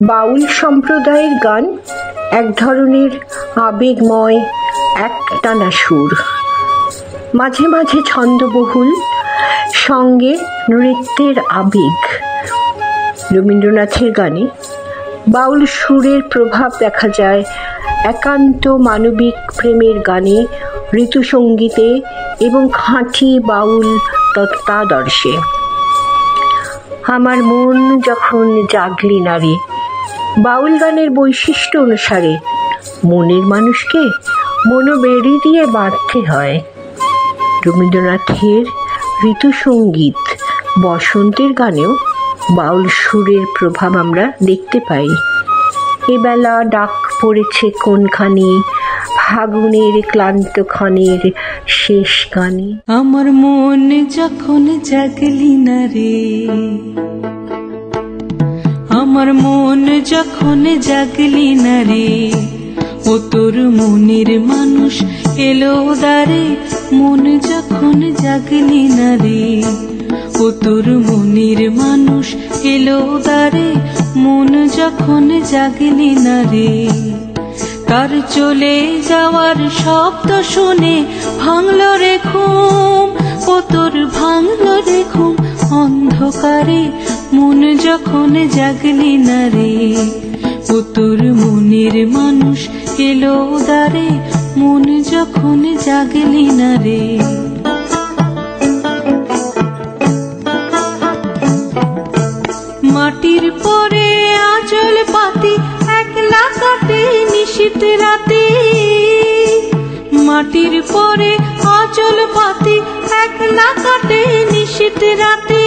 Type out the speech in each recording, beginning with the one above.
বাউল সম্প্রদায়ের গান এক ধরনের আবেগময় একটানা সুর, মাঝে মাঝে ছন্দবহুল, সঙ্গে নৃত্যের আবেগ। রবীন্দ্রনাথের গানে বাউল সুরের প্রভাব দেখা যায় একান্ত মানবিক প্রেমের গানে, ঋতুসঙ্গীতে এবং খাঁটি বাউল তত্ত্বাদর্শে। আমার মন যখন জাগলি না রে, বাউল গানের বৈশিষ্ট্য অনুসারে মনের মানুষকে মনোবেড়ি দিয়ে বাঁধতে হয়। রবীন্দ্রনাথের ঋতুসঙ্গীত বসন্তের গানেও বাউল সুরের প্রভাব আমরা দেখতে পাই। এবেলা ডাক পড়েছে কোনখানি, ফাগুনের ক্লান্ত ক্ষণের শেষ গানে। আমার মন যখন জাগলি না রে, আমার মন যখন জাগলি না রে, ও তোর মনের মানুষ এলো দারে। মন যখন জাগলি না রে, ও তোর মনের মানুষ এলো দারে। মন যখন জাগলি না রে, তার চলে যাওয়ার শব্দ শুনে ভাঙলো রে ঘুম, ও তোর ভাঙলো রে ঘুম অন্ধকারে। মন যখন জাগলি না রে, ও তোর মনের মানুষ এলো দারে। মন যখন জাগলি না রে। মাটির পরে আঁচল পাতি একলা কাটে নিশীথ রাতে। মাটির পরে আঁচল পাতি একলা কাটে নিশীথ রাতে।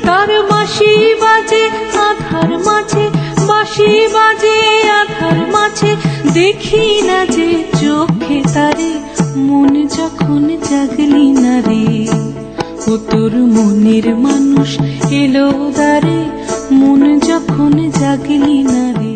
তার বাঁশি বাজে আধার মাঝে, বাঁশি বাজে আধার মাঝে, দেখি না যে চোখে তারে। মন যখন জাগলি না রে, ও তোর মনের মানুষ এলো দারে। মন যখন জাগলি না রে।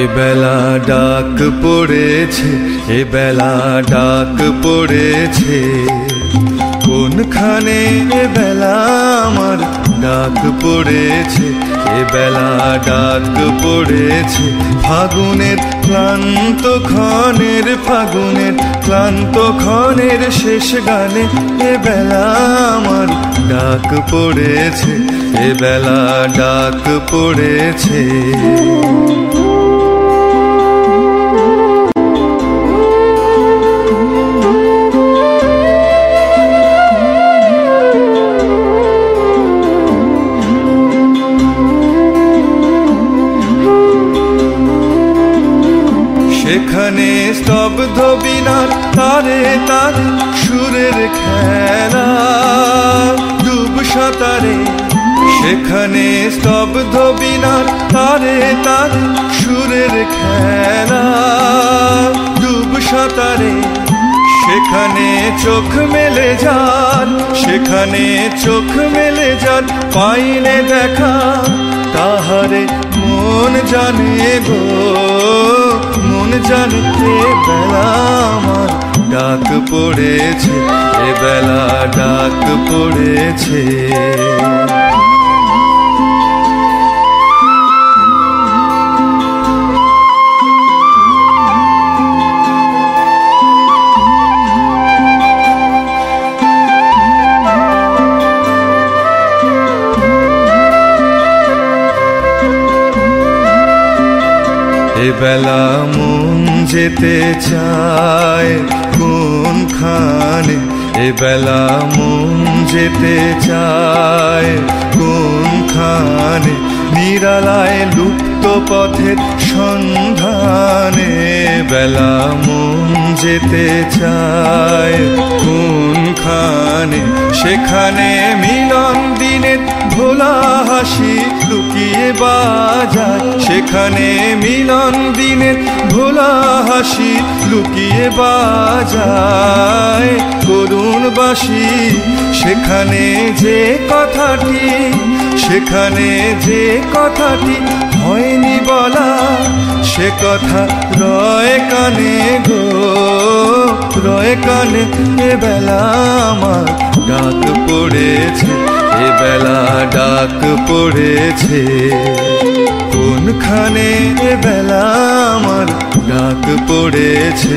এবেলা ডাক পড়েছে, এবেলা ডাক পড়েছে, কোনখানে এবেলা আমার ডাক পড়েছে। এবেলা ডাক পড়েছে ফাগুনের ক্লান্ত ক্ষণের, ফাগুনের ক্লান্ত ক্ষণের শেষ গানে। এবেলা আমার ডাক পড়েছে, এবেলা ডাক পড়েছে। সেখানে স্তব্ধ বিনার তারে তারে সুরের খেলা ডুব সাঁতারে। সেখানে স্তব্ধ বিনার তারে তারে সুরের খেলা ডুব সাঁতারে। সেখানে চোখ মেলে যান, সেখানে চোখ মেলে যান, পাইনে দেখা তাহারে মন জানে গো। মন জানে এবেলা আমার ডাক পড়েছে, এবেলা ডাক পড়েছে। এবেলা মন যেতে চায় কোনখানে, এবেলা মন যেতে চায় কোনখানে, নিরালায় লুপ্ত পথের সন্ধানে। বেলা মন যেতে চায় কোনখানে, সেখানে মিলন দিনে ফাগুনের ভোলা হাসি লুকিয়ে বাজায়, সেখানে মিলন দিনের ভোলা হাসি লুকিয়ে বাজায় করুণ বাঁশি। সেখানে যে কথাটি, সেখানে যে কথাটি হয়নি বলা, সে কথা রয় কানে গো, রয় কানে। এ বেলা আমার ডাক পড়েছে, এ বেলা ডাক পড়েছে কোনখানে, এ বেলা আমার ডাক পড়েছে,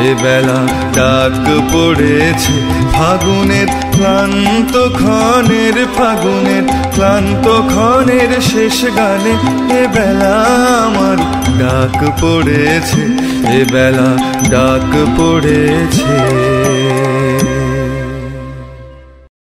এ বেলা ডাক পড়েছে ফাগুনের ক্লান্ত ক্ষণের, ফাগুনের ক্লান্ত ক্ষণের শেষ গানে। এ বেলা আমার ডাক পড়েছে, এ বেলা ডাক পড়েছে।